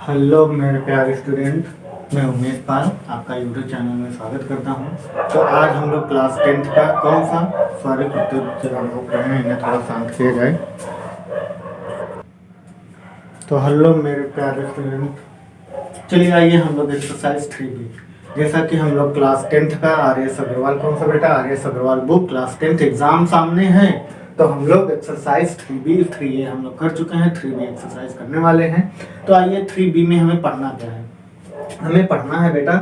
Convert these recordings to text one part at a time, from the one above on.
Hello मेरे प्यारे student, मैं उमेश पाल आपका यूट्यूब चैनल में स्वागत करता हूं। तो आज हम लोग क्लास 10th का कौन सा सॉरी कुत्ते हम लोग पढ़ रहे हैं, इन्हें थोड़ा शांत किया जाए। तो हेलो मेरे प्यारे स्टूडेंट, चलिए आइए हम लोग एक्सरसाइज 3B, जैसा कि हम लोग क्लास 10th का आर.एस. अग्रवाल, कौन सा बेटा, R S. Agarwal book class 10th exam सामने है, तो हम लोग एक्सरसाइज 3B 3A हम लोग कर चुके हैं, 3B एक्सरसाइज करने वाले हैं। तो आइए 3B में हमें पढ़ना क्या है, हमें पढ़ना है बेटा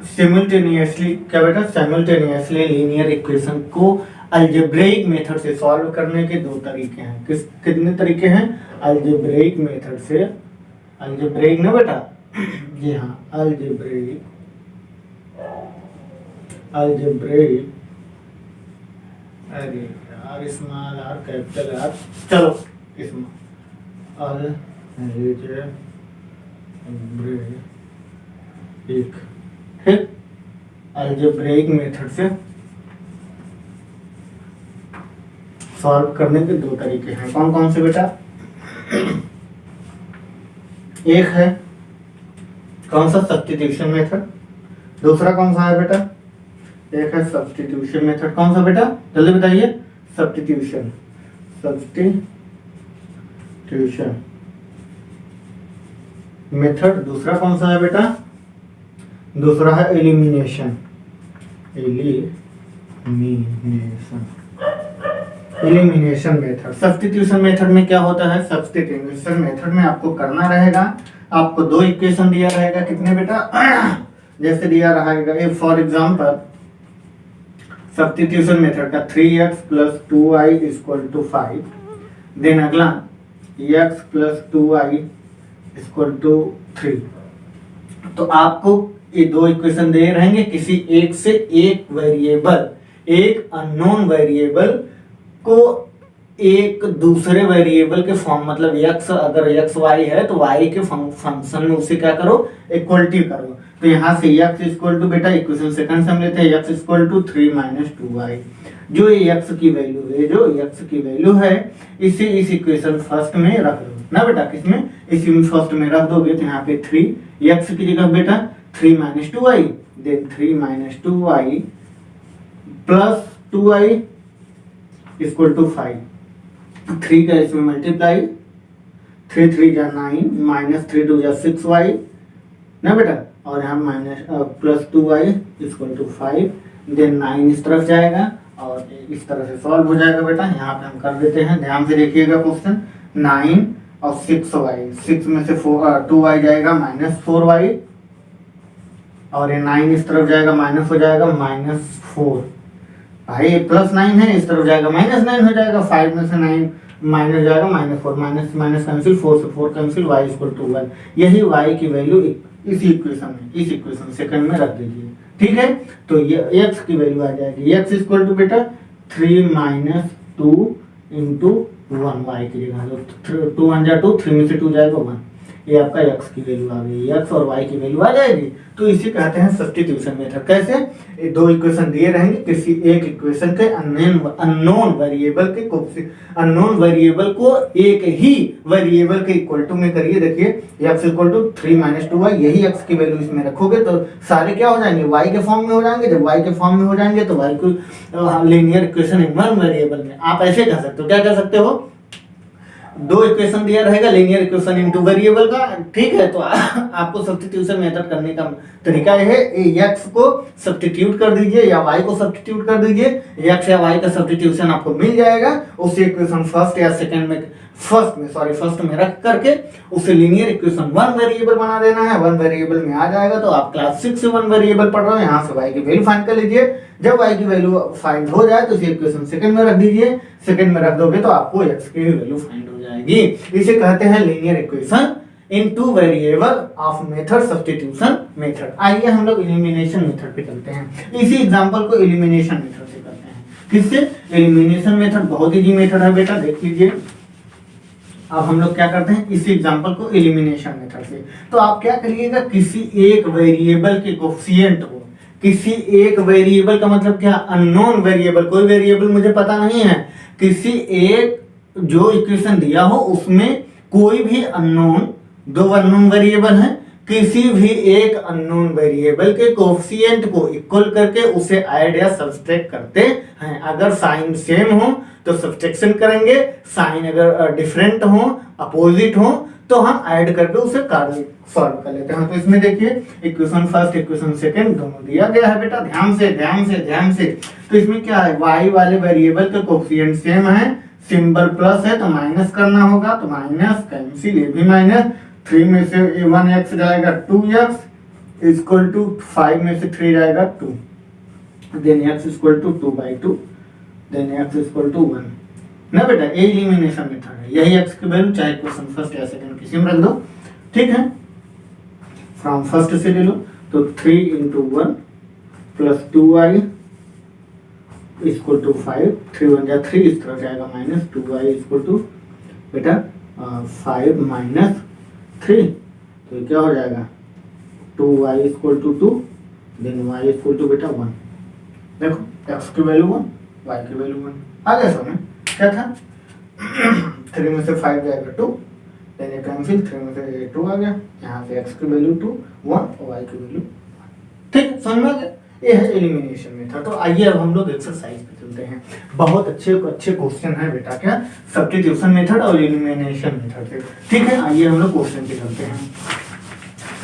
सिमुलटेनियसली, क्या बेटा, सिमुलटेनियसली लीनियर इक्वेशन को अलजेब्रिक मेथड से सॉल्व करने के दो तरीके हैं। कितने तरीके हैं? अलजेब्रिक मेथड से, अलजेब्रिक ना बेटा, जी हाँ, अलजेब्रिक अरे यार स्मॉल आर कैपिटल आर, चलो अलजेब्रिक ठीक, अलजेब्रिक मेथड से सॉल्व करने के दो तरीके हैं। कौन कौन से बेटा? एक है कौन सा, सब्स्टिट्यूशन मेथड। दूसरा कौन सा है बेटा? एक है सब्स्टिट्यूशन मेथड। कौन सा बेटा, जल्दी बताइए? Substitution method. दूसरा कौन सा है बेटा? दूसरा है एलिमिनेशन मेथड। सब्स्टिट्यूशन मेथड में क्या होता है? सब्स्टिट्यूशन मेथड में आपको करना रहेगा, आपको दो इक्वेशन दिया रहेगा, कितने बेटा, जैसे दिया रहेगा फॉर एग्जांपल सब्स्टिट्यूशन मेथड का 3x + 2y = 5, देन अगला x + 2y = 3। तो आपको ये दो इक्वेशन दे रहेंगे, किसी एक से एक वेरिएबल, एक अननोन वेरिएबल को एक दूसरे वेरिएबल के फॉर्म, मतलब x अगर x y है तो y के फंक्शन में उसे क्या करो, इक्वलिटी करो। तो यहाँ से x = बेटा इक्वेशन सेकंड से हम लेते हैं, x = 3 - 2y। जो ये x की वैल्यू है, जो x की वैल्यू है, इसे इस इक्वेशन फर्स्ट में रख दो ना बेटा, किसमें, इसी फर्स्ट में रख दोगे तो यहाँ पे 3 x की जगह बेटा 3 - 2y, देन 3 - 2y + 2y = 5। 3 का इसमें मल्टीप्लाई, 3 3 जा 9 - 3 2 जा 6y ना बेटा, और यहाँ + 2y = 5, देन 9 इस तरफ जाएगा और इस तरह से सॉल्व हो जाएगा बेटा। यहाँ पे हम कर देते हैं, ध्यान से देखिएगा क्वेश्चन। 9 और 6y, 6 में से 2y जाएगा -4y, और ये 9 इस तरफ जाएगा, माइनस हो जाएगा -4। भाई +9 है, इस तरफ जाएगा -9 हो जाएगा, 5 में से 9 माइनस जाएगा -4, माइनस कैंसिल, 4 से 4 कैंसिल, y = 1। यही y की वैल्यू इस इक्वेशन सेकंड में रख दीजिए, ठीक है। तो ये x की वैल्यू आ जाएगी, x = बेटा 3 - 2 × 1, y की जगह 2 1 जा 2, 3 में से 2 जाएगा 1, ये आपका x की वैल्यू आ गई, x और y की वैल्यू आ जाएगी। तो इसे कहते हैं सब्स्टिट्यूशन मेथड। कैसे? ये दो इक्वेशन दिए रहेंगे, किसी एक इक्वेशन के अननोन वेरिएबल को एक ही वेरिएबल के इक्वल टू में करिए। देखिए x = 3 - 2y, यही x की वैल्यू इसमें रखोगे तो सारे क्या हो जाएंगे, y के फॉर्म में हो जाएंगे। जब y के फॉर्म में हो जाएंगे तो y को linear equation in one variable में आप ऐसे कह सकते हो, क्या कह सकते हो, दो इक्वेशन दिया रहेगा, लीनियर इक्वेशन इनटू वेरिएबल का, ठीक है। तो आपको सब्स्टिट्यूशन मेथड करने का तरीका है, x को सब्स्टिट्यूट कर दीजिए या y को सब्स्टिट्यूट कर दीजिए, x या y का सब्स्टिट्यूशन आपको मिल जाएगा। उसी इक्वेशन फर्स्ट या सेकंड में फर्स्ट में रख करके उसे लीनियर इक्वेशन वन वेरिएबल बना देना है। वन वेरिएबल में आ जाएगा तो आप क्लास 6 से वन वेरिएबल पढ़ रहे हो, यहाँ से y की वैल्यू फाइंड कर लीजिए। जब y की वैल्यू फाइंड हो जाए तो इसे इक्वेशन सेकंड में रख दीजिए, सेकंड में रख दोगे तो आपको x की वैल्यू फाइंड हो जाएगी। इसे कहते हैं linear equation in two variable of method, substitution method. आइए हम लोग एलिमिनेशन मेथड पे चलते हैं। इसी एग्जांपल को एलिमिनेशन मेथड से करते हैं। किससे? एलिमिनेशन मेथड बहुत इजी मेथड है बेटा, देख लीजिए। अब हम लोग क्या करते हैं, इसी एग्जांपल को एलिमिनेशन मेथड से। तो आप क्या करिएगा, किसी एक वेरिएबल के कोफिशिएंट को, किसी एक वेरिएबल का मतलब क्या, अननोन वेरिएबल, कोई वेरिएबल मुझे पता नहीं है, किसी एक जो इक्वेशन दिया हो उसमें कोई भी अननोन, दो अननोन वेरिएबल हैं, किसी भी एक अननोन वेरिएबल के कोएफिशिएंट को इक्वल करके उसे ऐड या सब्सट्रैक्ट करते हैं। अगर साइन सेम हो तो सब्सट्रैक्शन करेंगे, साइन अगर डिफरेंट हो, अपोजिट हो, तो हम ऐड करके उसे सॉल्व कर लेते हैं। तो इसमें देखिए इक्वेशन फर्स्ट इक्वेशन सेकंड दोनों दिया गया है बेटा, ध्यान से ध्यान से ध्यान से। तो इसमें क्या है, y वाले वेरिएबल के कोएफिशिएंट सेम है, सिंबल प्लस है तो माइनस करना होगा, तो माइनस कैंसिल, ये भी माइनस, 3 में से 1x जाएगा 2x इक्वल टू 5 में से 3 जाएगा 2, then x equal to 2/2, then x equal to 1 ना बेटा। ये एलिमिनेशन मेथड है, यही x की वैल्यू चाहे क्वेश्चन फर्स्ट या सेकंड किसी में रख दो, ठीक है। फ्रॉम फर्स्ट से ले लो तो 3 into 1 plus 2y equal to 5, 3 1 जा 3, इस तरह जाएगा माइनस 2y इक्वल टू बेटा 5 माइनस 3, तो ये क्या हो जाएगा 2y equal to 2, then y equal to बेटा 1। देखो x की वैल्यू 1, y की वैल्यू 1 आ गया समझ। क्या था 3 में से 5 जाएगा 2, देन ये कैंसिल, 3 में से 2 आ गया, यहाँ से x की वैल्यू 2 1 और y की वैल्यू 1, ठीक है समझ में आ गया। ये है एलिमिनेशन मेथड। तो आइए अब हम लोग एक्सरसाइज पे चलते हैं। बहुत अच्छे अच्छे क्वेश्चन है बेटा, क्या सब्स्टिट्यूशन मेथड और एलिमिनेशन मेथड से, ठीक है। आइए हम लोग क्वेश्चन पे चलते हैं।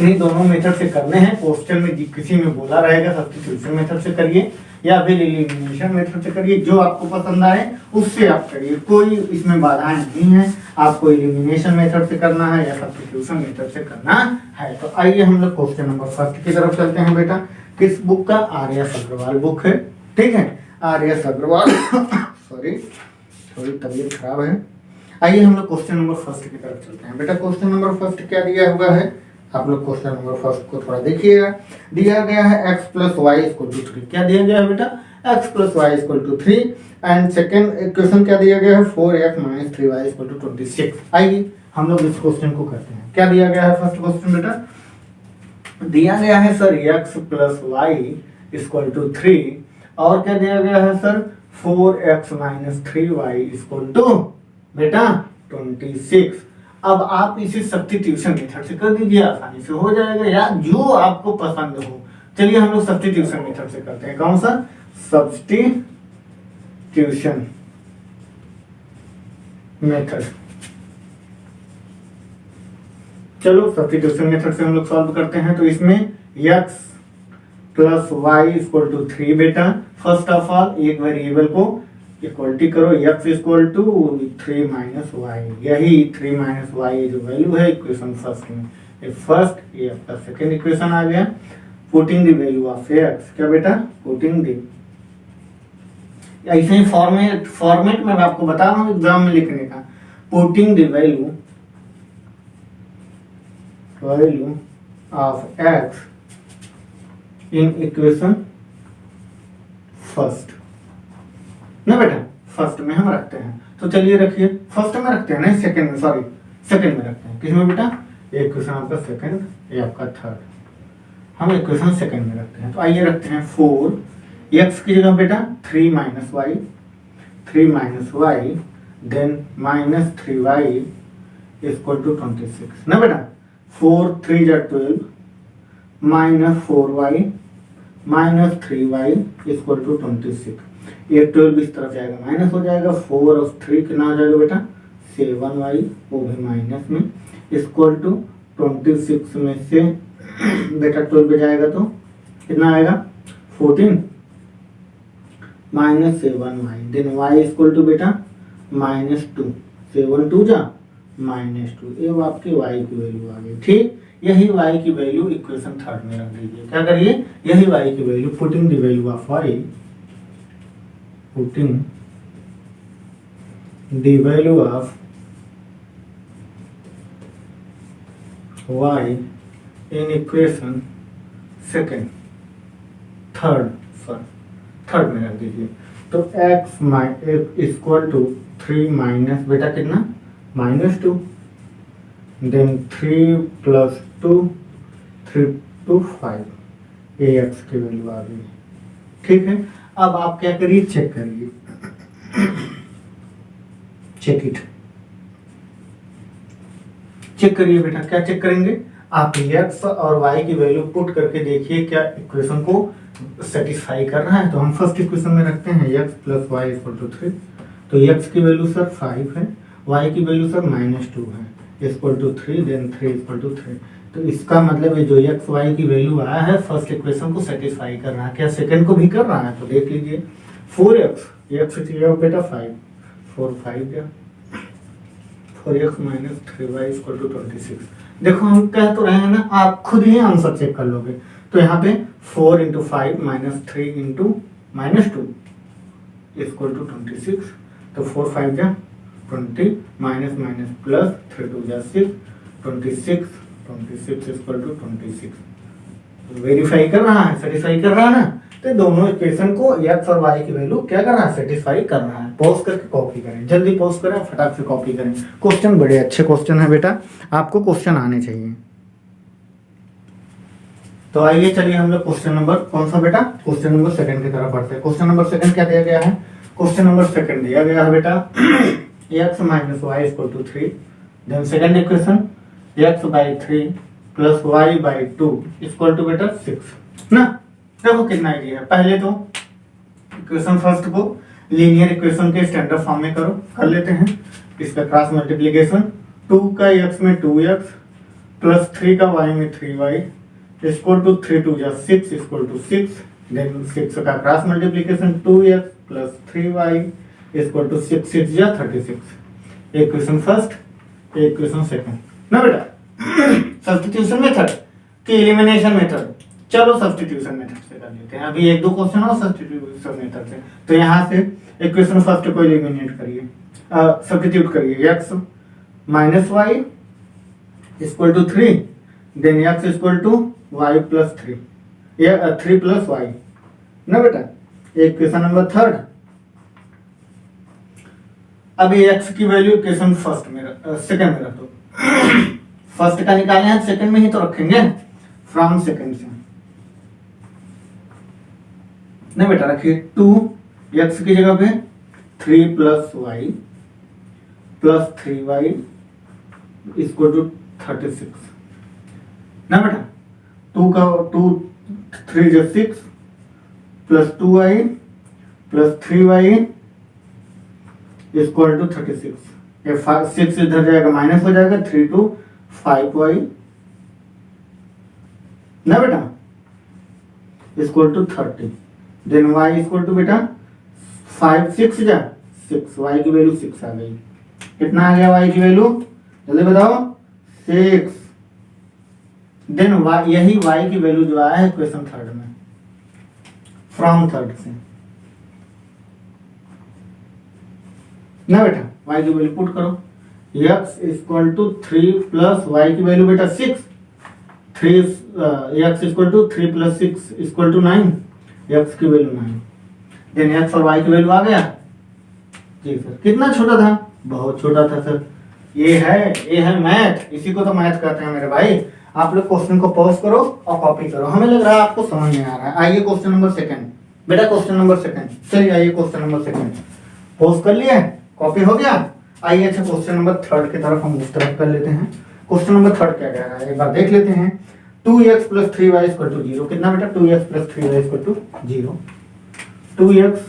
इन दोनों मेथड से करने हैं। क्वेश्चन में किसी में बोला रहेगा सब्स्टिट्यूशन मेथड से करिए या फिर एलिमिनेशन मेथड से करिए, जो आपको पसंद आए उससे आप करिए, कोई इसमें बाधाएं नहीं है। आपको एलिमिनेशन मेथड से करना है या सब्स्टिट्यूशन मेथड से करना है। तो आइए हम लोग क्वेश्चन नंबर फर्स्ट की तरफ चलते हैं बेटा। किस बुक का, आर्यस अग्रवाल बुक है, ठीक है, आर्यस अग्रवाल सॉरी थोड़ी तबीयत खराब है। आइए हम लोग क्वेश्चन नंबर फर्स्ट की तरफ चलते हैं बेटा। क्वेश्चन नंबर फर्स्ट क्या दिया हुआ है, आप लोग क्वेश्चन नंबर फर्स्ट को थोड़ा देखिएगा। दिया गया है x plus y equal to 3, क्या दिया गया है बेटा x plus y equal to 3, and second equation क्या दिया गया है 4x minus 3y equal to 26। आइए हम लोग इस क्वेश्चन को करते हैं। क्या दिया गया है फर्स्ट क्वेश्चन बेटा, दिया गया है sir x plus y equal to 3, और क्या दिया गया है sir 4x minus 3y equal to बेटा 26। अब आप इसे सब्स्टिट्यूशन मेथड से कर दीजिए, आसानी से हो जाएगा, या जो आपको पसंद हो। चलिए हम लोग सब्स्टिट्यूशन मेथड से करते हैं। कौन सा, सब्स्टिट्यूशन मेथड। चलो सब्स्टिट्यूशन मेथड से हम लोग सॉल्व करते हैं। तो इसमें x plus y equal to 3 बेटा, फर्स्ट ऑफ ऑल एक वेरिएबल को इक्वलिटी करो, x equal to 3 minus y, यही 3 माइनस वाई जो वैल्यू है इक्वेशन फर्स्ट में, ये फर्स्ट, ये आपका सेकेंड इक्वेशन आ गया। Putting the value of x, क्या बेटा पुटिंग द, ऐसे ही फॉर्मेट में आपको बता रहा हूँ एग्जाम में लिखने का। Putting the value of x in equation first ना बेटा, फर्स्ट में हम रखते हैं। तो चलिए रखिए, फर्स्ट में रखते हैं, नहीं सेकंड में, सॉरी सेकंड में रखते हैं। किसमें बेटा, एक क्वेश्चन आपका सेकंड, ये आपका थर्ड, हम इक्वेशन सेकंड में रखते हैं। तो आइए रखते हैं 4x की जगह बेटा 3 minus y, 3 minus y, then minus 3y equal to 26 ना बेटा। 4 3 जा 12 minus 4y minus 3y equal to 26। ये 12 इस तरफ जाएगा, माइनस हो जाएगा, 4 और 3 कितना हो जाएगा बेटा 7y, वो भी माइनस में, इक्वल टू 26 में से बेटा 12 पे जाएगा तो कितना आएगा 14 minus 7y, then y equal to बेटा माइनस 2, 7 2 जा माइनस 2, ये आपकी y की वैल्यू आ गई। ठीक, यही y की वैल्यू इक्वेशन थर्ड में रख दीजिए। क्या करिए, यही y की value, putting the value of y, putting the value of y in equation second, third में रख दीजिए। तो x इक्वल टू 3 माइनस बेटा कितना -2, देन 3 प्लस 2 3 to 5, ये x की वैल्यू आ गई। ठीक है, अब आप क्या करिए, चेक करिए। चेक इट, चेक करिए बेटा। क्या चेक करेंगे? आप x और y की वैल्यू पुट करके देखिए क्या इक्वेशन को सेटिस्फाई कर रहा है। तो हम फर्स्ट इक्वेशन में रखते हैं x plus y equal to 3। तो x की वैल्यू सर 5 है, y की वैल्यू सर -2 है, equal to 3, then 3 equal to 3। तो इसका मतलब है जो x y की वैल्यू आया है फर्स्ट इक्वेशन को सेटिस्फाई कर रहा है। क्या सेकंड को भी कर रहा है? तो देख लीजिए 4x, x चाहिए बेटा 5, 4 5 या 4x minus 3y equal to 26। देखो हम कह तो रहे हैं ना, आप खुद ही आंसर चेक कर लोगे। तो यहाँ पे 4 into 5 minus 3 into -2 equal to 26। तो 4 5 जा 20, माइनस माइनस प्लस 3 2 जा 6, 26 इक्वल टू 26। वेरीफाई कर रहा है, सेटिस्फाई कर रहा है ना। तो दोनों इक्वेशन को x और y की वैल्यू क्या कर रहा है? सेटिस्फाई कर रहा है। पॉज करके कॉपी करें, जल्दी पॉज करें, फटाक से कॉपी करें। क्वेश्चन बड़े अच्छे क्वेश्चन है बेटा, आपको क्वेश्चन आने चाहिए। तो आइए चलिए हम लोग क्वेश्चन नंबर कौन सा बेटा? क्वेश्चन नंबर सेकंड की तरफ बढ़ते हैं। क्वेश्चन नंबर सेकंड क्या दिया गया है? क्वेश्चन नंबर सेकंड दिया गया है बेटा x minus y equal to 3। Then second equation x by 3 plus y by 2 equal to बेटा 6 ना। देखो कितना आइडिया है। पहले तो इक्वेशन फर्स्ट को लीनियर इक्वेशन के स्टैंडर्ड फॉर्म में कर लेते हैं। इसका क्रॉस मल्टीप्लिकेशन 2 का x में 2x प्लस 3 का y में 3y इक्वल टू 3 2 जा 6 इक्वल टू 6। देन 6 का cross multiplication 2x plus 3y equal to 6 6 जा 36। इक्वेशन फर्स्ट, इक्वेशन सेकंड ना बेटा। सब्स्टिट्यूशन मेथड कि एलिमिनेशन मेथड? चलो सब्स्टिट्यूशन मेथड से कर लेते हैं। अभी एक दो क्वेश्चन और सब्स्टिट्यूशन मेथड से। तो यहाँ से इक्वेशन फर्स्ट को एलिमिनेट करिए, सब्स्टिट्यूट करिए। x minus y equal to 3, then x equal to y plus 3 या 3 प्लस वाई ना बेटा। Equation number third. अभी x की वैल्यू इक्वेशन फर्स्ट में सेकंड में रख दो। फर्स्ट का निकाले हैं, सेकंड में ही तो रखेंगे, फ्रॉम सेकंड से नहीं बेटा। रखिए 2x की जगह पे 3 plus y plus 3y equal to 36 ना बेटा। 3 जो 6 plus 2y plus 3y equal to 36। ये 6 इधर जाएगा माइनस हो जाएगा, 3 to 5y ना बेटा equal to 30। Then y equal to बेटा 5 6 जा 6, y की वैल्यू 6 आ गई। कितना आ गया y की वैल्यू? जल्दी बताओ 6। देन यही y की वैल्यू जो आया है क्वेश्चन थर्ड में, फ्रॉम थर्ड से ना बेटा। y की वैल्यू पुट करो। x equal to 3 plus y की वैल्यू बेटा 6, 3 x equal to 3 plus 6 equal to 9, x की वैल्यू 9। देन x और y की वैल्यू आ गया जी सर। कितना छोटा था? बहुत छोटा था सर। ये है मैथ, इसी को तो मैथ कहते हैं मेरे भाई। आप लोग क्वेश्चन को पॉज करो और कॉपी करो। हमें लग रहा है आपको समझ में आ रहा है। आइए क्वेश्चन नंबर सेकंड बेटा, क्वेश्चन नंबर सेकंड। चलिए आइए क्वेश्चन नंबर सेकंड। पॉज कर लिए, कॉपी हो गया। आइए अच्छा क्वेश्चन नंबर थर्ड की तरफ हम उस तरफ कर लेते हैं। क्वेश्चन नंबर थर्ड क्या कह रहा है एक बार देख लेते हैं। 2x plus 3y equal to 0। कितना बेटा? 2x plus 3y equal to 0। 2x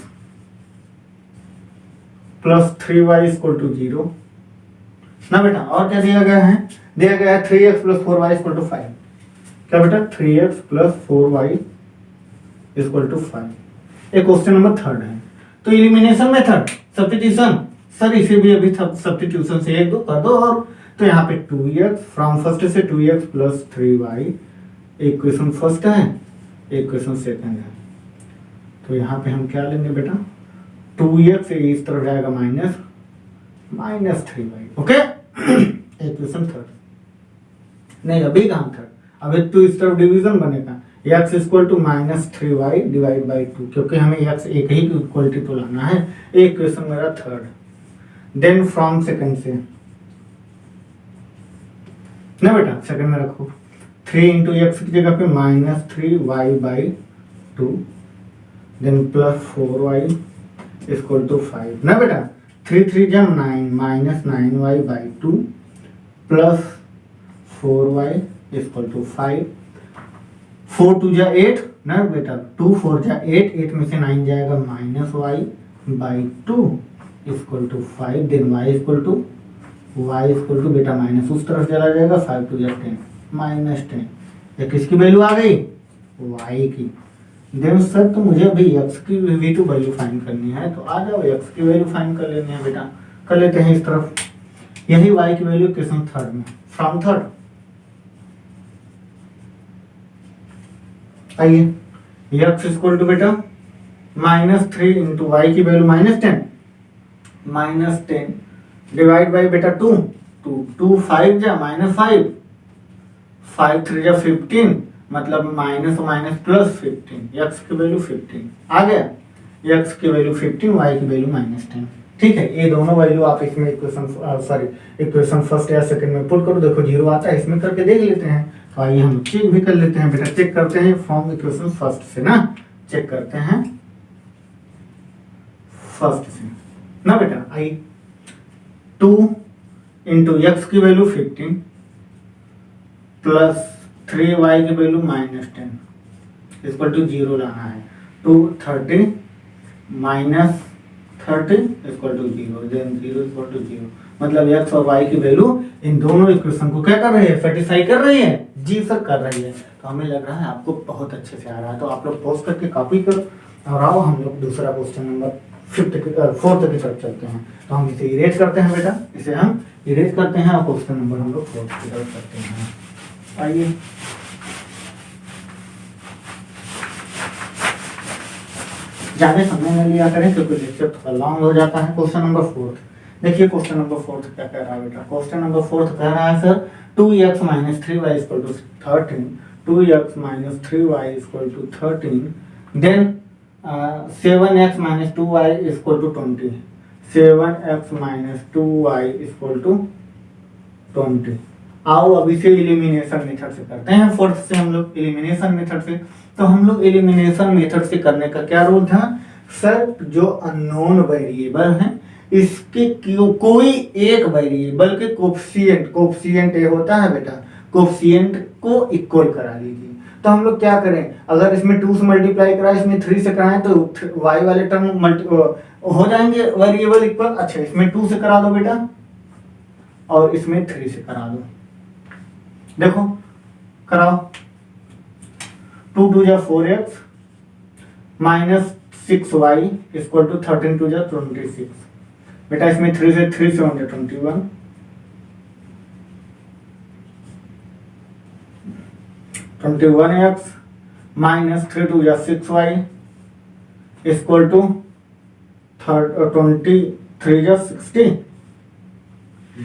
plus 3y equal to 0 ना बेटा। और क्या दिया गया है? दिया गया है 3x plus 4y equal to 5। क्या बेटा? 3x plus 4y equal to 5। एक क्वेश्चन नंबर थर्ड है। तो इलिमिनेशन मेथड, सब्स्टिट्यूशन सर, इसे भी अभी सब्स्टिट्यूशन से एक दो कर दो। और तो यहाँ पे 2x फ्रॉम फर्स्ट से 2x plus 3y equation first है, इक्वेशन सेकंड है। तो यहाँ पे हम क्या लेंगे बेटा? 2x इस तरफ जाएगा minus 3y। Okay equation third. नहीं अभी कहाँ थर्ड, अभी तो इस तरफ डिवीजन बनेगा। x equal to minus 3y divide by 2, क्योंकि हमें x एक ही इक्वलिटी तो लाना है। एक क्वेश्चन मेरा थर्ड। देन फ्रॉम सेकंड से ना बेटा, सेकंड में रखो 3 इंटू एक्स की जगह पे minus 3y by 2, then plus 4y equal to 5 ना बेटा। 3 3 जा 9 minus 9y by 2 plus 4y equal to 5। 4 2 जा 8 ना बेटा, 2 4 जा 8, 8 में से 9 जाएगा minus y by 2 equal to 5। Then y equal to बेटा माइनस उस तरफ चला जाएगा, 5 2 जा 10 माइनस 10। ये किसकी वैल्यू आ गई? y की। देन सर तो मुझे अभी x की v2 वैल्यू फाइंड करनी है, तो आ जाओ x की वैल्यू फाइंड कर लेनी है बेटा। कर लेते हैं इस तरफ, यही y की वैल्यू क्वेश्चन थर्ड में, फ्रॉम थर्ड। आइए x इक्वल टू बेटा -3 इंटू वाई की वैल्यू -10, -10 डिवाइड बाई बेटा 2 2 5 जा -5, 5 3 जा 15, मतलब माइनस माइनस प्लस 15, x की वैल्यू 15 आ गया। x की वैल्यू 15, y की वैल्यू -10। ठीक है, ये दोनों वैल्यू आप इसमें इक्वेशन फर्स्ट या सेकंड में पुट करो, देखो 0 आता है, इसमें करके देख लेते हैं। तो आइए हम चेक भी कर लेते हैं बेटा। चेक करते हैं फ्रॉम इक्वेशन फर्स्ट से ना, चेक करते हैं फर्स्ट से ना बेटा। आई 2 इंटू एक्स की वैल्यू 15 प्लस 3y की वैल्यू -10 इक्वल टू 0 लाना है। 2 30 minus 30 equal to 0, then 0 equal to 0, मतलब x और y की वैल्यू इन दोनों इक्वेशन को क्या कर रही है? सेटिस्फाई कर रही है। जी सर कर रही है। तो हमें लग रहा है आपको बहुत अच्छे से आ रहा है, तो आप लोग पॉज करके कॉपी करो और आओ हम लोग दूसरा क्वेश्चन नंबर 4th की तरफ चलते हैं। तो हम इसे इरेज करते हैं बेटा, इसे हम इरेज करते हैं और क्वेश्चन नंबर हम लोग 4th की तरफ करते हैं। आइए ज्यादा समय में लिया करें क्योंकि लेक्चर थोड़ा लॉन्ग हो जाता है। क्वेश्चन नंबर 4 देखिए, क्वेश्चन नंबर 4 क्या कह रहा है बेटा? क्वेश्चन नंबर 4 कह रहा है sir 2x - 3y equal to 13, 2x - 3y equal to 13, then 7x - 2y equal to 20, 7x - 2y equal to 20। आओ अब इसे एलिमिनेशन मेथड से करते हैं। फोर्थ से हम लोग एलिमिनेशन मेथड से, तो हम लोग एलिमिनेशन मेथड से करने का क्या रूल था सर? जो अननोन वेरिएबल है इसके कोई एक वेरिएबल के कोफिशिएंट ये होता है बेटा, कोफिशिएंट को इक्वल करा लीजिए। तो हम लोग क्या करें, अगर इसमें 2 से मल्टीप्लाई कराए, इसमें 3 से कराएं तो y वाले टर्म हो जाएंगे वेरिएबल इक्वल। अच्छा, इसमें 2 से करा दो बेटा और इसमें 3 से करा दो। देखो कराओ, 2 2 जा 4x minus 6y equal to 13 2 जा 26। बेटा इसमें 3 से 1 जा 21, 21x माइनस 3 2 जा 6y इक्वल टू 23 जा 60।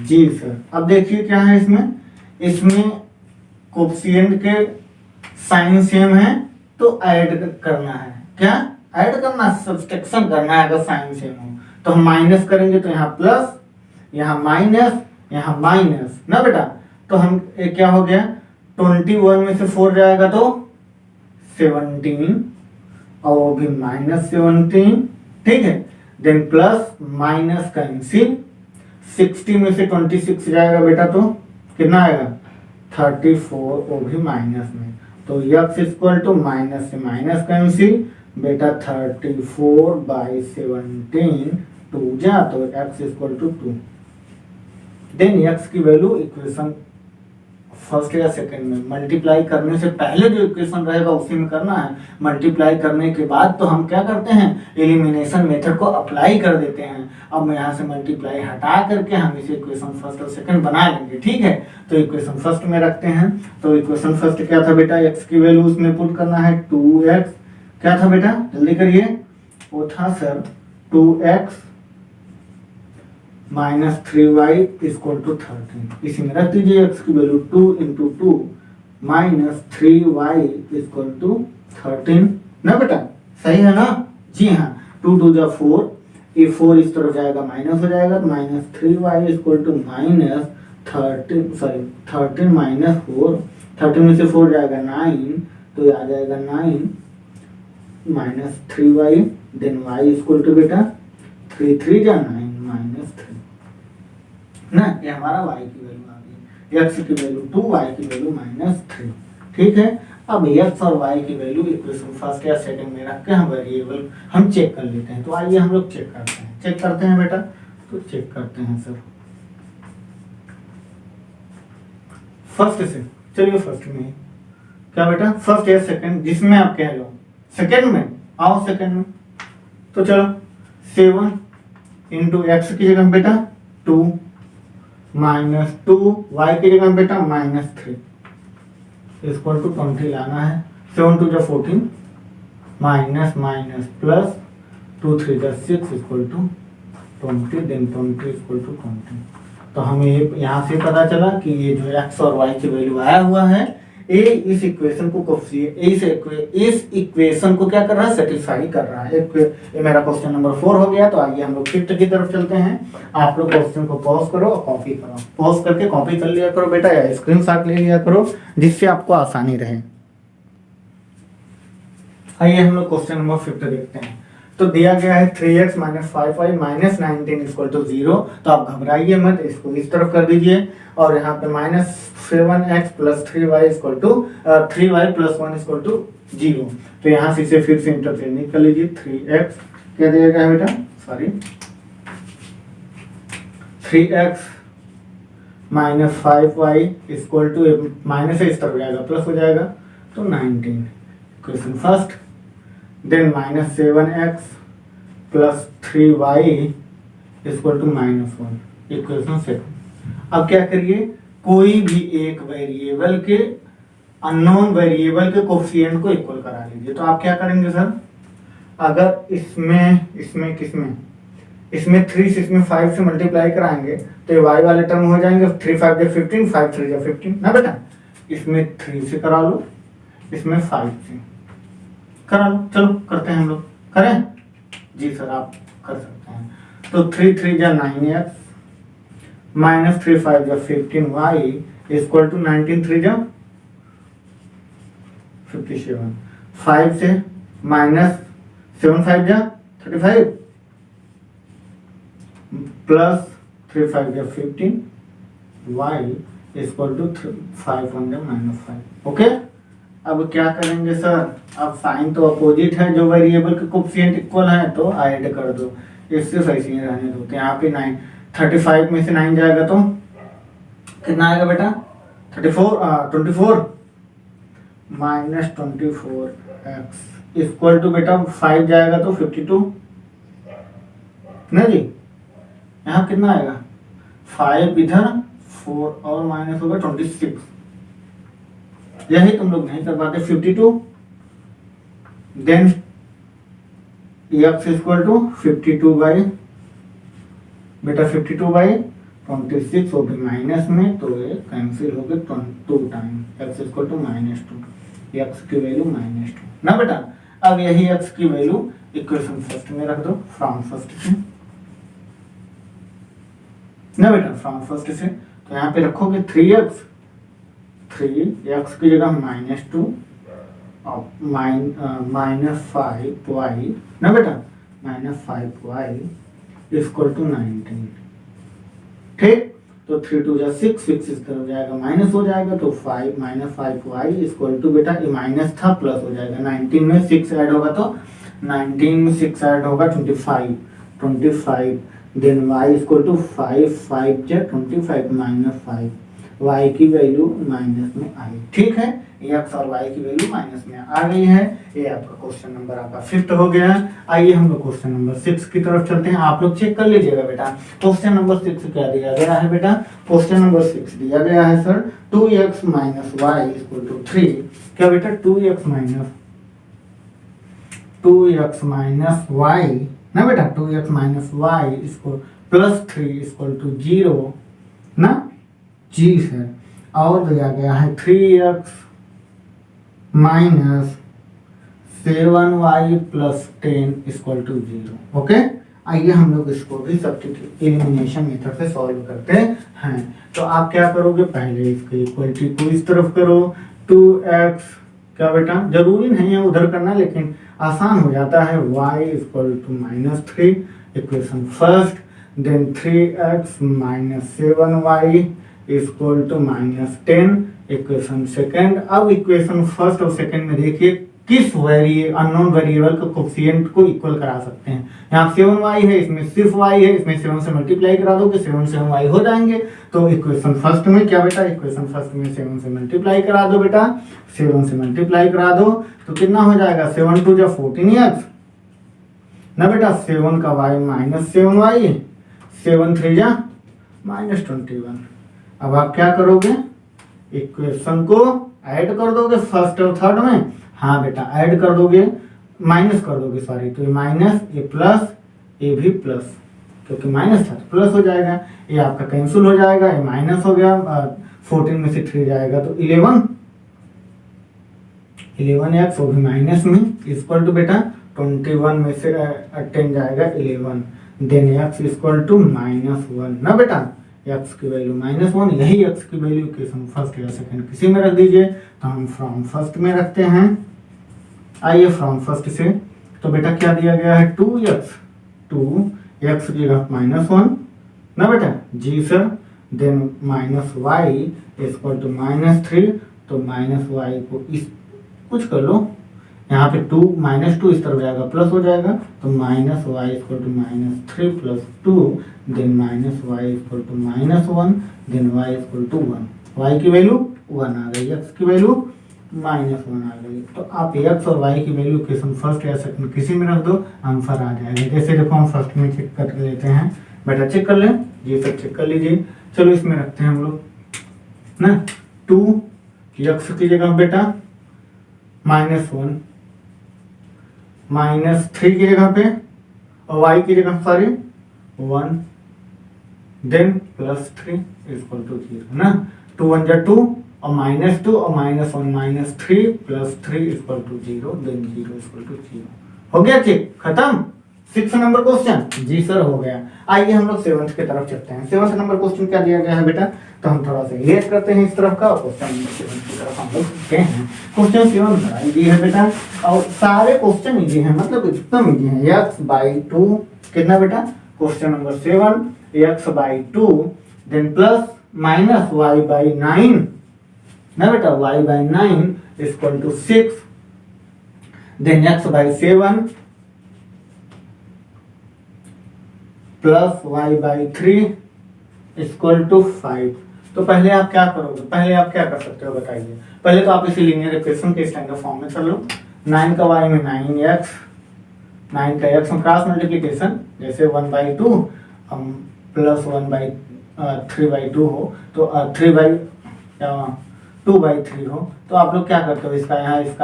जी सर, अब देखिए क्या है इसमें कोफिशिएंट के साइन सेम है तो ऐड करना है। क्या ऐड करना? सब्सट्रैक्शन करना है अगर साइन सेम हो तो हम माइनस करेंगे, तो यहाँ प्लस, यहाँ माइनस, यहाँ माइनस ना बेटा। तो हम क्या हो गया, 21 में से 4 जाएगा तो 17 और वो भी -17। ठीक है, देन प्लस माइनस कैंसिल, 60 में से 26 जाएगा बेटा तो कितना आएगा 34, वो भी माइनस में। तो x इक्वल टू माइनस से माइनस कैंसिल बेटा 34/17 2 जा तो x equal to 2। Then x की वैल्यू इक्वेशन फर्स्ट या सेकंड में मल्टीप्लाई करने से पहले जो इक्वेशन रहेगा उसी में करना है। मल्टीप्लाई करने के बाद तो हम क्या करते हैं, एलिमिनेशन मेथड को अप्लाई कर देते हैं। अब मैं यहाँ से मल्टीप्लाई हटा करके हम इसे इक्वेशन फर्स्ट और सेकंड बना लेंगे। ठीक है, तो इक्वेशन फर्स्ट में रखते हैं। तो इक्वेशन फर्स्ट क्या था बेटा, x की वैल्यू उसमें पुट करना है 2x, क्या था बेटा जल्दी करिए, वो था sir 2x minus 3y equal to 13। इसी में रख दीजिए x की value 2 into 2 minus 3y equal to 13 ना बेटा, सही है ना? जी हाँ, 2 2 जा 4, ये 4 इस तरफ जाएगा माइनस हो जाएगा, minus 3y equal to minus 13 minus 4, 13 में से 4 जाएगा 9, तो आ जाएगा 9 minus 3y, then y equal to बेटा 3 3 जा 9 माइनस ना, ये हमारा y की वैल्यू आ गई, x की वैल्यू 2, y की वैल्यू -3। ठीक है, अब x और y की वैल्यू इक्वेशन फर्स्ट या सेकंड में रख के हम वेरिएबल हम चेक कर लेते हैं। तो आइए हम लोग चेक करते हैं बेटा। तो चेक करते हैं सर फर्स्ट से। चलिए फर्स्ट में क्या बेटा, फर्स्ट या सेकंड, जिसमें आप कह लो सेकंड में आओ, सेकंड में। तो चलो 7 इंटू एक्स की जगह बेटा 2 माइनस 2 वाई की जगह बेटा -3 इक्वल टू 20 लाना है। 7 2 जा 14 माइनस माइनस प्लस 2 3 जा 6 equal to 20 then 20 equal to 20। तो हमें यहाँ से पता चला कि ये जो x और y की वैल्यू आया हुआ है, ये इस इक्वेशन को इस इक्वेशन को क्या कर रहा है, सेटिस्फाई कर रहा है। ये मेरा क्वेश्चन नंबर 4 हो गया। तो आइए हम लोग फिफ्थ की तरफ चलते हैं। आप लोग क्वेश्चन को पॉज करो और कॉपी करो, पॉज करके कॉपी कर लिया करो बेटा, या स्क्रीनशॉट ले लिया करो, जिससे आपको आसानी रहे। आइए हम लोग क्वेश्चन नंबर 5 देखते हैं। तो दिया गया है 3x - 5y - 19 इक्वल टू 0। तो आप घबराइए मत, इसको इस तरफ कर दीजिए और यहाँ पे -7x + 3y equal to 3y + 1 equal to 0। तो यहाँ से इसे फिर से इंटरचेंज कर लीजिए। 3x क्या दिया गया है बेटा, sorry 3x - 5y equal to minus से इस तरफ जाएगा प्लस हो जाएगा, तो 19 equation first. Then -7x + 3y equal to -1 equation second. अब क्या करिए, कोई भी एक वेरिएबल के अननोन वेरिएबल के कोफिशिएंट को इक्वल करा लीजिए। तो आप क्या करेंगे सर, अगर इसमें 3 से इसमें 5 से मल्टीप्लाई कराएंगे तो ये y वाले टर्म हो जाएंगे। 3 5 जा 15, 5 3 जा 15 ना बेटा। इसमें 3 से करा लो, इसमें 5 से करा लो। चलो करते हैं हम लोग, करें जी सर, आप कर सकते हैं। तो 3 3 जा 9x -3 5 जा 15y इक्वल टू 19 3 जा 57। 5 से -7 5 जा 35 प्लस 3 5 जा 15 y इक्वल टू 5 1 जा -5। ओके, अब क्या करेंगे सर, अब साइन तो अपोजिट है, जो वेरिएबल के कोफिशिएंट इक्वल है तो ऐड कर दो, इससे ऐसे ही रहने दो। तो यहाँ पे 9 35 में से 9 जाएगा तो कितना आएगा बेटा, 24 -24x इक्वल टू बेटा 5 जाएगा तो 52 ना जी। यहाँ कितना आएगा, 5 इधर 4 और माइनस होगा 26। यही तुम लोग नहीं कर पाते। 52 then x equal to 52 by बेटा 52/26 हो गई माइनस में, तो ये कैंसिल हो गए 2 time x equal to -2, x की वैल्यू -2 ना बेटा। अब यही x की वैल्यू इक्वेशन फर्स्ट में रख दो, फ्रॉम फर्स्ट से ना बेटा, फ्रॉम फर्स्ट से। तो यहाँ पे रखोगे 3x की जगह -2 और -5y ना बेटा, -5y इक्वल टू 19। ठीक, तो 3 2 जा 6 इस तरफ जाएगा माइनस हो जाएगा, तो 5 -5y इक्वल टू बेटा ये माइनस था प्लस हो जाएगा। 19 में 6 ऐड होगा तो 19 में 6 ऐड होगा 25 देन y इक्वल टू 5 जा 25 -5 y की वैल्यू माइनस में आई। ठीक है, x और y की वैल्यू माइनस में आ गई है। ये आपका क्वेश्चन नंबर आपका 5 हो गया। आइए हम लोग क्वेश्चन नंबर 6 की तरफ चलते हैं। आप लोग चेक कर लीजिएगा बेटा, क्वेश्चन नंबर 6 क्या दिया गया है बेटा। क्वेश्चन नंबर 6 दिया गया है sir 2x - y equal to 3। क्या बेटा, 2x - y ना बेटा, 2x - y इसको +3 इक्वल टू 0 ना जी सर। और दिया गया है 3x - 7y + 10 equal to 0। Okay, आइए हम लोग इसको भी सब्स्टिट्यूट एलिमिनेशन मेथड से सॉल्व करते हैं। तो आप क्या करोगे, पहले इसके इक्वलिटी को इस तरफ करो। 2x क्या बेटा, जरूरी नहीं है उधर करना, लेकिन आसान हो जाता है। y equal to -3 equation first. Then 3x minus 7y equal to minus 10। Equation second. अब इक्वेशन फर्स्ट और सेकेंड में देखिए किस अननोन वेरिएबल का कोफिशिएंट को इक्वल करा सकते हैं। यहाँ 7y है, इसमें सिर्फ y है, इसमें 7 से मल्टीप्लाई करा दो कि 7 से y हो जाएंगे। तो इक्वेशन फर्स्ट में क्या बेटा, इक्वेशन फर्स्ट में 7 से मल्टीप्लाई करा दो बेटा, 7 से मल्टीप्लाई करा दो तो कितना हो जाएगा, 7 2 जा 14x ना बेटा, 7 का y माइनस 7y, 7 3 जा माइनस 21। अब आप क्या करोगे, इक्वेशन को ऐड कर दोगे फर्स्ट और थर्ड में। हाँ बेटा ऐड कर दोगे, माइनस कर दोगे सॉरी, तो ये माइनस ये प्लस ये भी प्लस, क्योंकि माइनस था तो प्लस हो जाएगा। ये आपका कैंसिल हो जाएगा, ये माइनस हो गया, 14 में से 3 जाएगा तो 11x वो भी माइनस में इक्वल टू बेटा 21 में से 10 जाएगा 11, देन x इक्वल टू -1 ना बेटा, x की वैल्यू -1। यही x की वैल्यू इक्वेशन फर्स्ट या सेकंड किसी में रख दीजिए। तो हम फ्रॉम फर्स्ट में रखते हैं। आइए फ्रॉम फर्स्ट से, तो बेटा क्या दिया गया है, 2x की जगह -1 ना बेटा, जी sir, then -y equal to -3। तो -y को इस कुछ कर लो, यहाँ पे -2 इस तरफ जाएगा प्लस हो जाएगा, तो -y equal to -3 plus 2, then -y equal to -1, then y equal to 1। y की वैल्यू 1 आ गई, x की वैल्यू -1 आ गई। तो आप x और y की वैल्यू इक्वेशन फर्स्ट या सेकंड किसी में रख दो, आंसर आ जाएगा। जैसे देखो हम फर्स्ट में चेक कर लेते हैं, बेटा चेक कर लें, जी सर चेक कर लीजिए। चलो इसमें रखते हैं हम लोग ना, 2 x की जगह बेटा -1, -3 की जगह पे और y की जगह सॉरी 1, देन +3 इक्वल टू 0 ना, 2 1 जा 2 और -2 और -1 -3 +3 equal to 0, then 0 equal to 0। हो गया चेक, खत्म। 6 नंबर क्वेश्चन, जी सर हो गया। आइए हम लोग 7th की तरफ चलते हैं। 7th नंबर क्वेश्चन क्या दिया गया है बेटा, तो हम थोड़ा सा लेट करते हैं इस तरफ का, क्वेश्चन 7 की तरफ हम लोग चलते हैं। क्वेश्चन 7 बड़ा इजी है बेटा, और सारे क्वेश्चन इजी हैं, मतलब एकदम इजी हैं। x/2 कितना बेटा, question number 7 x/2, then plus minus y/9 ना बेटा, y/9 equal to 6, then x/7 plus y/3 equal to 5। तो पहले आप क्या करोगे, पहले आप क्या कर सकते हो बताइए। पहले तो आप इसे लीनियर इक्वेशन के स्टैंडर्ड फॉर्म में कर लो। 9 का y में 9x, 9 का x में क्रॉस मल्टीप्लिकेशन, जैसे 1/2 प्लस 1/3/2 हो, तो 2/3 हो, तो आप लोग क्या करते हो, इसका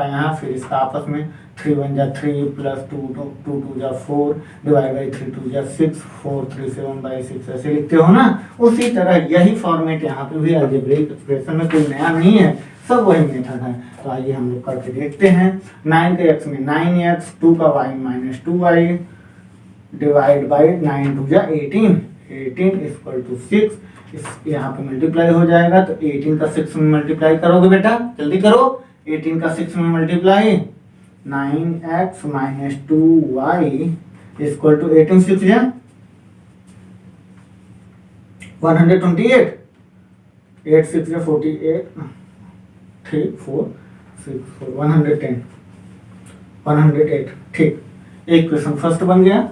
यहाँ फिर इसका आपस में 3 1 जा 3 प्लस 2 2 जा 4 डिवाइड बाई 3 2 जा 6 4 3 7/6 ऐसे लिखते हो ना। उसी तरह यही फॉर्मेट यहाँ पे भी अलजेब्रिक एक्सप्रेशन में कोई नया नहीं है, सब वही मेथड है। तो आइए हम लोग करके देखते हैं। 9 के x में 9x, 2 का y -2y डिवाइड बाई 9 2 जा 18 इक्वल टू 6। इस यहाँ पे मल्टीप्लाई हो जाएगा, तो 18 का 6 में मल्टीप्लाई करोगे बेटा, जल्दी करो। 18 का 6 में multiply, 9x - 2y equal to 18 6 या 128, 8 6 या 48 3 4 6 4 110 108। ठीक, एक क्वेश्चन फर्स्ट बन गया।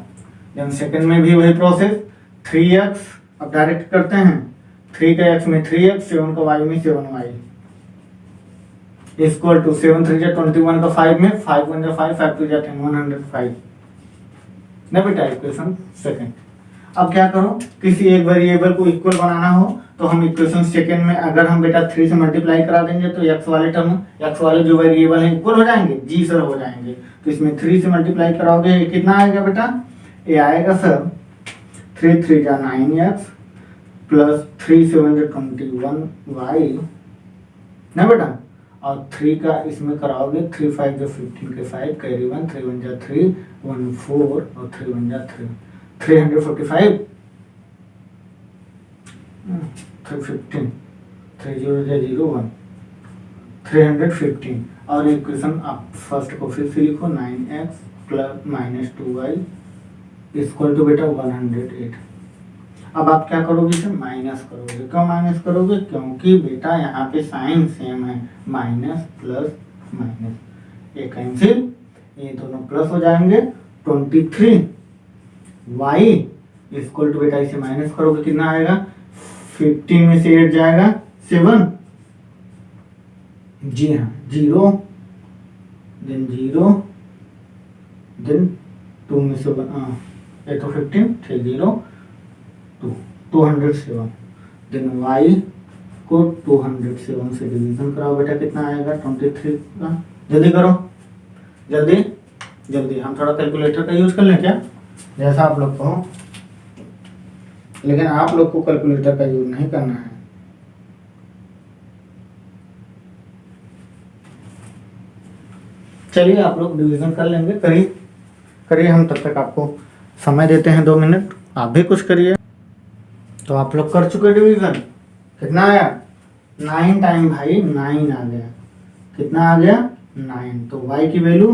देन सेकंड में भी वही प्रोसेस, 3x अब डायरेक्ट करते हैं। 3 का x में 3x, 7 का y में 7y इक्वल टू 7 3 जा 21 का 5 में 5 1 जा 5 5 2 जा 10 105 ना बेटा, इक्वेशन सेकंड। अब क्या करो, किसी एक वेरिएबल को इक्वल बनाना हो तो हम इक्वेशन सेकंड में अगर हम बेटा 3 से मल्टीप्लाई करा देंगे तो x वाले टर्म, x वाले जो वेरिएबल है इक्वल हो जाएंगे, जी सर हो जाएंगे। तो इसमें 3 से मल्टीप्लाई कराओगे कितना आएगा बेटा, ये आएगा सर 3 3 जा 9x प्लस 3 7 जा 21y ना बेटा, और 3 का इसमें कराओगे 3 5 जा 15 के 5 कैरी 1 3 1 जा 3 1 4 और 3 1 जा 3 345 315 3 0 जा 0 1 315। और इक्वेशन आप फर्स्ट को फिर से लिखो, 9x plus -2y equal to बेटा 108 अब आप क्या करोगे, इसे माइनस करोगे। क्यों माइनस करोगे, क्योंकि बेटा यहाँ पे साइन सेम है, माइनस प्लस माइनस, ये कैंसिल, ये दोनों प्लस हो जाएंगे। 23 वाई इक्वल टू, बेटा इसे माइनस करोगे कितना आएगा, 15 में से 8 जाएगा 7, जी हाँ 0, देन 0, देन 2 में से 1 ये तो 15 थे, 0 2 207, देन y को 207 से डिवीजन कराओ बेटा, कितना आएगा 23 का। जल्दी करो, जल्दी जल्दी। हम थोड़ा कैलकुलेटर का यूज कर लें क्या, जैसा आप लोग को, लेकिन आप लोग को कैलकुलेटर का यूज नहीं करना है। चलिए आप लोग डिवीजन कर लेंगे, करिए करिए, हम तब तक आपको समय देते हैं 2 मिनट, आप भी कुछ करिए। तो आप लोग कर चुके डिवीजन, कितना आया 9 टाइम भाई 9 आ गया, कितना आ गया 9, तो y की वैल्यू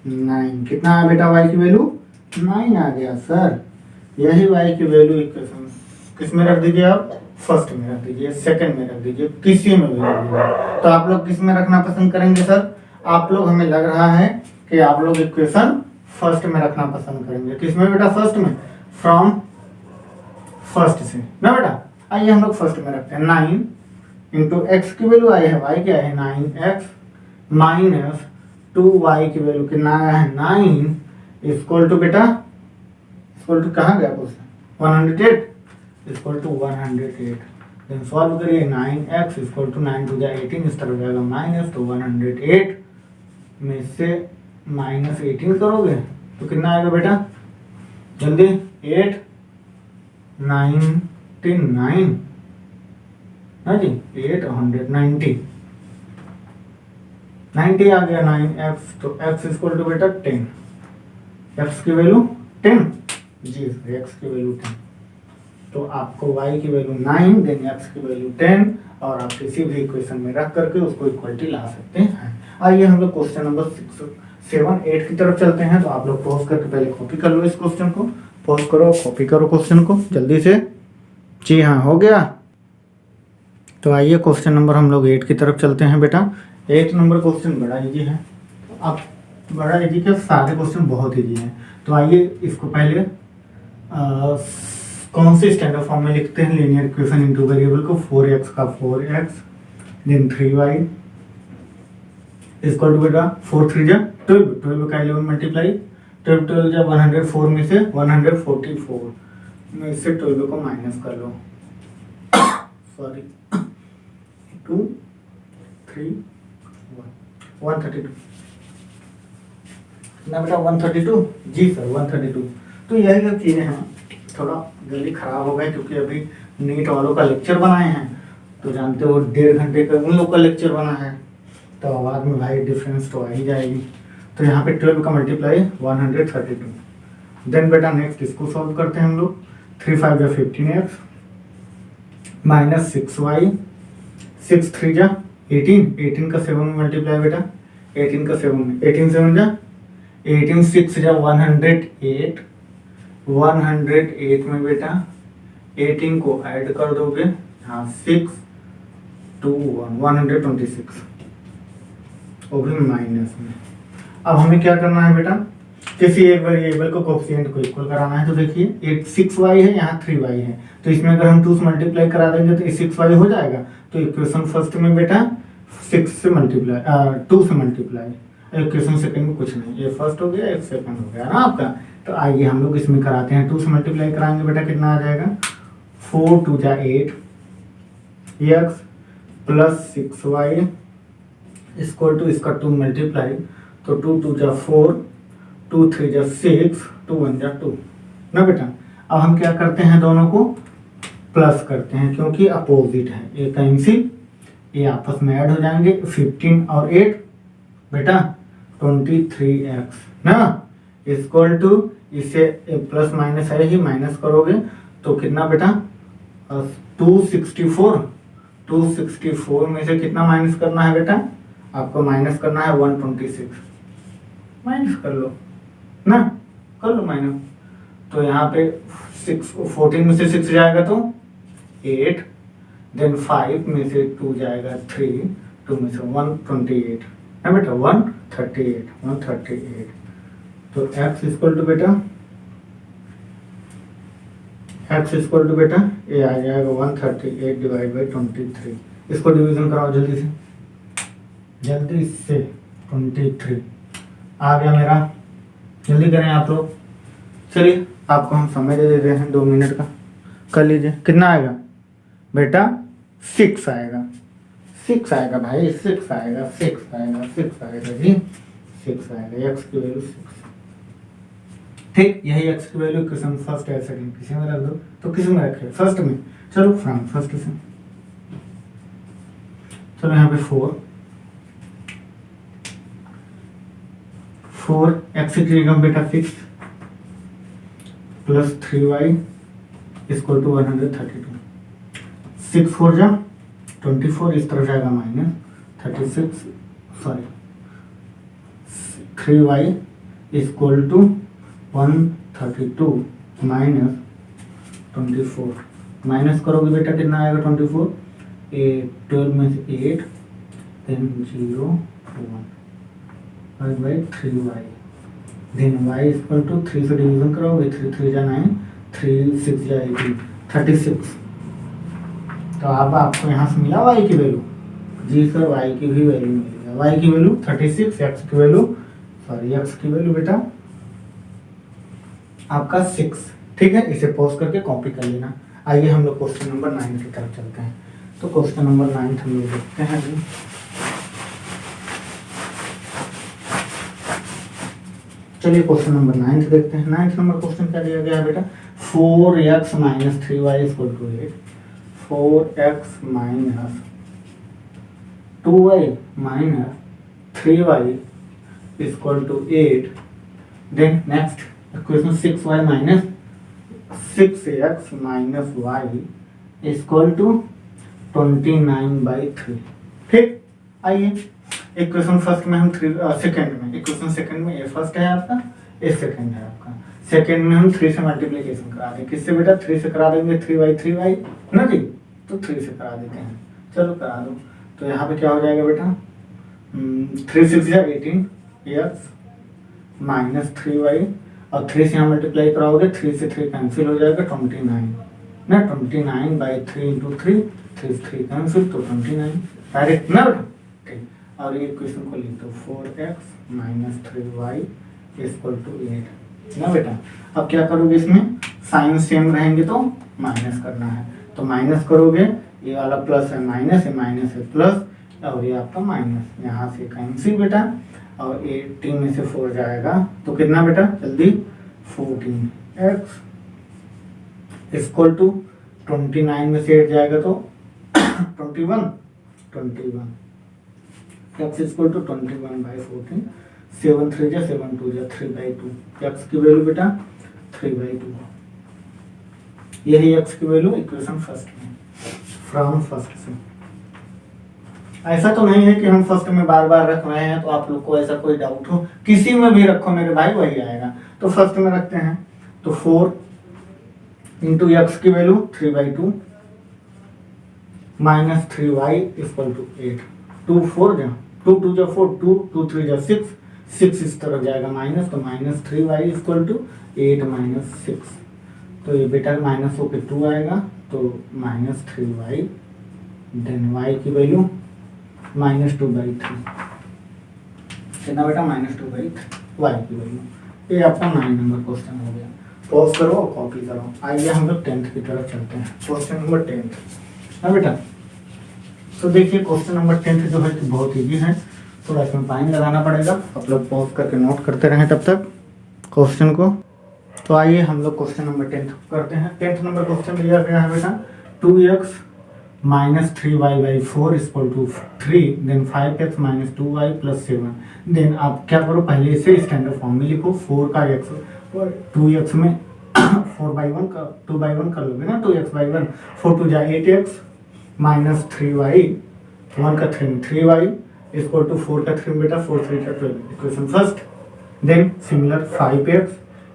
9, कितना आया बेटा y की वैल्यू 9 आ गया सर। यही y की वैल्यू इक्वेशन किस में रख दीजिए आप, फर्स्ट में रख दीजिए, सेकंड में रख दीजिए, किसी में भी रख दीजिए। तो आप लोग किस में रखना पसंद करेंगे सर, आप लोग, हमें लग रहा है कि आप लोग इक्वेशन फर्स्ट में रखना पसंद करेंगे। किसमें बेटा, फर्स्ट में, फ्रॉम फर्स्ट से ना बेटा। आइए हम लोग फर्स्ट में रखते हैं, 9 इंटू एक्स की वैल्यू आई है, वाई क्या है 9x माइनस 2y की वैल्यू कितना आया है 9 इक्वल टू बेटा, इक्वल टू कहाँ गया question 108 equal to 108। Then solve करिए, 9x इक्वल टू 9 टू 18, इस तरह जाएगा माइनस, तो 108 में से माइनस 18 करोगे तो कितना आएगा बेटा, जल्दी 8 99 हाँ जी 890 90 आ गया 9x, तो x इक्वल टू बेटा 10, x की वैल्यू 10, जी x की वैल्यू 10, तो आपको y की वैल्यू 9, देन x की वैल्यू 10, और आप किसी भी इक्वेशन में रख करके उसको इक्वलिटी ला सकते हैं। आइए हम लोग क्वेश्चन नंबर 6, 7, 8 की तरफ चलते हैं। तो आप लोग पॉज करके पहले कॉपी कर लो इस क्वेश्चन को, पॉज करो, कॉपी करो क्वेश्चन को जल्दी से, जी हाँ हो गया। तो आइए क्वेश्चन नंबर हम लोग 8 की तरफ चलते हैं बेटा। 8 नंबर क्वेश्चन बड़ा इजी है, अब बड़ा इजी के सारे क्वेश्चन बहुत इजी हैं। तो आइए इसको पहले कौन से स्टैंडर्ड फॉर्म में लिखते हैं, लीनियर इक्वेशन इनटू वेरिएबल को, 4x का 4x then 3y equal to बेटा 4 3 जा 12, 12 का 11 मल्टीप्लाई, 12 12 जा 104 में से 144 में से 12 को माइनस कर लो, सॉरी 2 3 1 132 ना बेटा 132, जी सर 132। तो यही सब चीज़ें हैं, थोड़ा जल्दी खराब हो गए क्योंकि अभी नीट वालों का लेक्चर बनाए हैं, तो जानते हो 1.5 घंटे का उन लोग का लेक्चर बना है, तो आवाज़ में भाई डिफरेंस तो आ ही जाएगी। तो यहाँ पे 12 का मल्टीप्लाई 132, देन बेटा नेक्स्ट इसको सॉल्व करते हैं हम लोग, 3 5 जा 15x माइनस 6y, 6 3 जा 18, 18 का 7 में मल्टीप्लाई बेटा, 18 का 7 में, 18 7 जा 18, 6 जा 108, 108 में बेटा 18 को ऐड कर दोगे, हाँ 6 2 1 126, वो भी माइनस में। अब हमें क्या करना है बेटा, किसी एक वेरिएबल को कोएफिशिएंट को इक्वल कराना है। तो देखिए एक 6y है, यहाँ 3y है, तो इसमें अगर हम 2 से मल्टीप्लाई करा देंगे तो 6y हो जाएगा। तो इक्वेशन फर्स्ट में बेटा 6 से मल्टीप्लाई 2 से मल्टीप्लाई, इक्वेशन सेकंड में कुछ नहीं, ये फर्स्ट हो गया, एक सेकंड हो गया ना आपका। तो आइए हम लोग इसमें कराते हैं, 2 से मल्टीप्लाई कराएंगे बेटा कितना आ जाएगा, 4 2 जा 8 x plus 6y equal to इसका 2 मल्टीप्लाई, तो 2 2 जा 4, 2 3 जा 6, 2 1 जा 2 ना बेटा। अब हम क्या करते हैं, दोनों को प्लस करते हैं क्योंकि अपोजिट है, ये कैंसिल, ये आपस में ऐड हो जाएंगे, 15 और 8 बेटा 23x ना, इक्वल टू इसे प्लस माइनस है ही, माइनस करोगे तो कितना बेटा 264, 264 में से कितना माइनस करना है बेटा, आपको माइनस करना है 126, माइनस कर लो ना, कर लो माइनस, तो यहाँ पे 14 में से 6 जाएगा तो 8, देन 5 में से 2 जाएगा 3, 2 में से 128 है बेटा, 138। तो x इक्वल टू बेटा ये आ जाएगा 138 डिवाइड बाई 23। इसको डिवीजन कराओ जल्दी से 23 आ गया मेरा। जल्दी करें आप लोग। चलिए आपको हम समय दे देते हैं 2 मिनट का, कर लीजिए। कितना आएगा बेटा? 6 आएगा भाई, 6 आएगा जी, 6 आएगा। x की वैल्यू 6। ठीक, यही x की वैल्यू क्वेश्चन फर्स्ट है, सेकंड किसी में रख दो। तो किसी में रखे? फर्स्ट में। चलो फ्रॉम फर्स्ट से। चलो यहाँ पे 4 x की जगह बेटा 6 प्लस 3y इक्वल टू 132। 6 4 जा 24, इस तरफ जाएगा minus 3y equal to 132 minus 24। Minus करोगे बेटा कितना आएगा? 24। 12 में से 8, then 0 1 by 3y, then y equal to 3 से डिवीजन करोगे, 3 3 जा 9, 3 6 जा 18, 36। तो आपको यहाँ से मिला y की वैल्यू? जी सर, y की भी वैल्यू मिलेगा। y की वैल्यू 36, x की वैल्यू बेटा आपका 6। ठीक है, इसे पॉज करके कॉपी कर लेना। आइए हम लोग क्वेश्चन नंबर 9 की तरफ चलते हैं। तो क्वेश्चन नंबर 9 हम लोग देखते हैं जी। चलिए क्वेश्चन नंबर 9 देखते हैं। 9 नंबर क्वेश्चन क्या दिया गया है बेटा? 4x minus 3y equal to 8। 4x minus 2y minus 3y equal to 8। Then next equation 6y minus 6x minus y equal to 29/3। ठीक, आइए इक्वेशन फर्स्ट में हम सेकंड में, इक्वेशन सेकंड में ये फर्स्ट है आपका, ये सेकंड है आपका। सेकंड में हम 3 से मल्टीप्लिकेशन करा दें। किससे बेटा? 3 से करा देंगे, 3y ना जी, तो 3 से करा देते हैं। चलो करा दो। तो यहाँ पे क्या हो जाएगा बेटा? 3 6 या 18 x माइनस 3y, और 3 से यहाँ मल्टीप्लाई कराओगे, 3 से 3 कैंसिल हो जाएगा, 29 ना, 29/3 इंटू 3 3 कैंसिल, तो 29 डायरेक्ट ना बेटा। ठीक, और ये क्वेश्चन को लिख दो 4x minus 3y equal to 8 ना बेटा। अब क्या करोगे? इसमें साइन सेम रहेंगे तो माइनस करना है। तो माइनस करोगे, ये वाला प्लस है माइनस, ये माइनस है प्लस, और ये आपका माइनस, यहाँ से कैंसिल बेटा, और 18 में से 4 जाएगा तो कितना बेटा? जल्दी 14x इक्वल टू 29 में से 8 जाएगा तो 21 x इक्वल टू 21/14। 7 3 जा 7 2 जा 3/2। x की वैल्यू बेटा 3/2। यही x की वैल्यू इक्वेशन फर्स्ट में, फ्रॉम फर्स्ट से। ऐसा तो नहीं है कि हम फर्स्ट में बार बार रख रहे हैं, तो आप लोग को ऐसा कोई डाउट हो, किसी में भी रखो मेरे भाई वही आएगा। तो फर्स्ट में रखते हैं। तो 4 इंटू एक्स की value 3/2 minus 3y equal to 8। 2 4 जा 2 2 जा 4, 2 2 3 जा 6, 6 इस तरफ जाएगा माइनस, तो minus 3y equal to 8 minus 6। तो ये बेटा माइनस होकर 2 आएगा, तो माइनस 3y, देन y की वैल्यू माइनस 2/3। कितना बेटा? माइनस 2/3 y की वैल्यू। ये आपका 9 नंबर क्वेश्चन हो गया। पॉज करो और कॉपी करो। आइए हम लोग 10th की तरफ चलते हैं। क्वेश्चन नंबर 10 है बेटा। तो देखिए क्वेश्चन नंबर 10 जो है कि बहुत ईजी है, थोड़ा इसमें टाइम लगाना पड़ेगा। आप लोग पॉज करके नोट करते रहें तब तक क्वेश्चन को। तो आइए हम लोग क्वेश्चन नंबर 10 करते हैं। 10th नंबर क्वेश्चन दिया गया है बेटा 2x minus 3y/4 equal to 3, then 5x minus 2y plus 7। Then आप क्या करो, पहले इसे स्टैंडर्ड फॉर्म में लिखो। 4 का x 2x में 4/1 का 2/1 कर लोगे ना, 2x/1, 4 2 जा 8x माइनस 3y, 1 का 3y इक्वल टू 4 का 3 बेटा, 4 3 का 12 equation first. Then similar 5x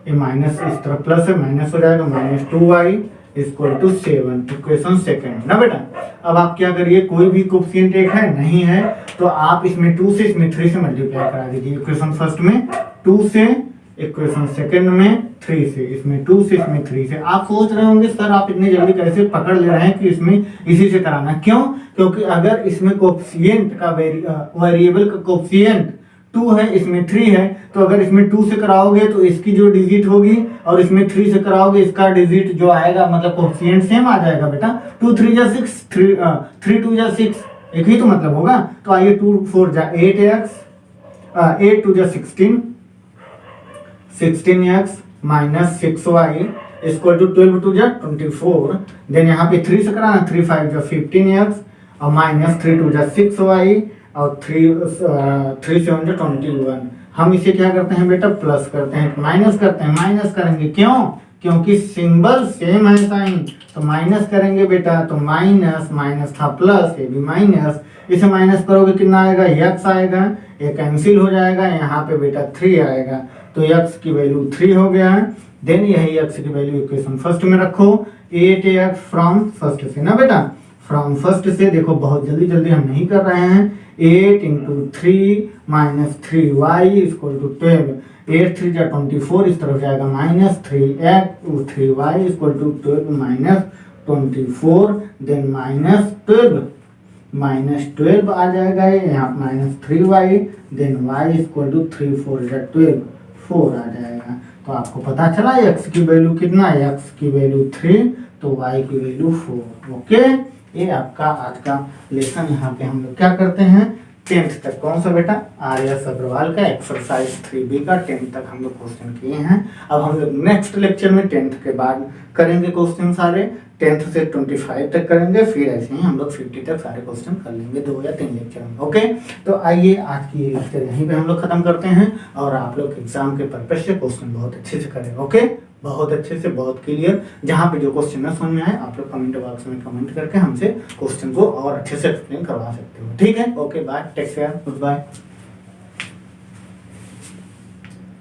ये माइनस इस तरफ प्लस है, माइनस हो जाएगा, -2y equal to 7। Equation second ना बेटा। अब आप क्या करिए, कोई भी कोफिशिएंट एक है नहीं है तो आप इसमें 2 से इसमें 3 से मल्टीप्लाई करा दीजिए। इक्वेशन फर्स्ट में 2 से, इक्वेशन सेकंड में 3 से, इसमें 2 से इसमें 3 से। आप सोच रहे होंगे सर आप इतने जल्दी कैसे पकड़ ले रहे हैं कि इसमें इसी से कराना, क्यों? क्योंकि अगर इसमें कोफिशिएंट का वेरिएबल का कोफिशिएंट 2 है, इसमें 3 है, तो अगर इसमें 2 से कराओगे तो इसकी जो डिजिट होगी और इसमें 3 से कराओगे इसका डिजिट जो आएगा मतलब कोफिशिएंट सेम आ जाएगा बेटा। 2 3 जा 6, 3 2 जा 6, एक ही तो मतलब होगा। तो आइए 2 4 जा 8x, 8 2 जा 16, 16x minus 6y equal to 12 2 जा 24। देन यहाँ पे 3 से कराना, 3 5 जा 15x और माइनस 3 2 जा 6y और 3 7 जा 21। हम इसे क्या करते हैं बेटा, प्लस करते हैं, माइनस करते हैं, माइनस करेंगे, क्यों? क्योंकि सिंबल सेम है साइन, तो माइनस करेंगे बेटा। तो माइनस माइनस था प्लस, ये भी माइनस, इसे माइनस करोगे कितना आएगा, x आएगा, ये कैंसिल हो जाएगा, यहाँ पे बेटा 3 आएगा, तो x की वैल्यू 3 हो गया है। देन यही x की वैल्यू इक्वेशन फर्स्ट में रखो, 8x फ्रॉम फर्स्ट से ना बेटा, फ्रॉम फर्स्ट से देखो बहुत जल्दी जल्दी हम नहीं कर रहे हैं। 8 into 3 minus 3y equal to 12, 8 3 जा 24, इस तरफ जाएगा minus 3y equal to 12 minus 24, then minus 12 आ जाएगा, यहाँ minus 3y, then y equal to 3 4 जा 12, 4 आ जाएगा। तो आपको पता चला x की वैल्यू कितना है, x की वैल्यू 3 तो y की वैल्यू 4। ओके, ये आपका आज का लेसन। यहाँ पे हम लोग क्या करते हैं, 10th तक कौन सा बेटा, आर्यस अग्रवाल का एक्सरसाइज 3B का 10th तक हम लोग क्वेश्चन किए हैं। अब हम लोग नेक्स्ट लेक्चर में 10th के बाद करेंगे क्वेश्चन सारे, 10th से 25 तक करेंगे, फिर ऐसे ही हम लोग 50 तक सारे क्वेश्चन कर लेंगे 2 या 3 लेक्चर में। ओके, तो आइए आज की ये लेक्चर यहीं पे हम लोग खत्म करते हैं और आप लोग एग्जाम के पर्पज से क्वेश्चन बहुत अच्छे से करें। ओके, बहुत अच्छे से, बहुत क्लियर। जहाँ पे जो क्वेश्चन न समझ में आए आप लोग कमेंट बॉक्स में कमेंट करके हमसे क्वेश्चन को और अच्छे से एक्सप्लेन करवा सकते हो। ठीक है, okay, bye, take care, good bye.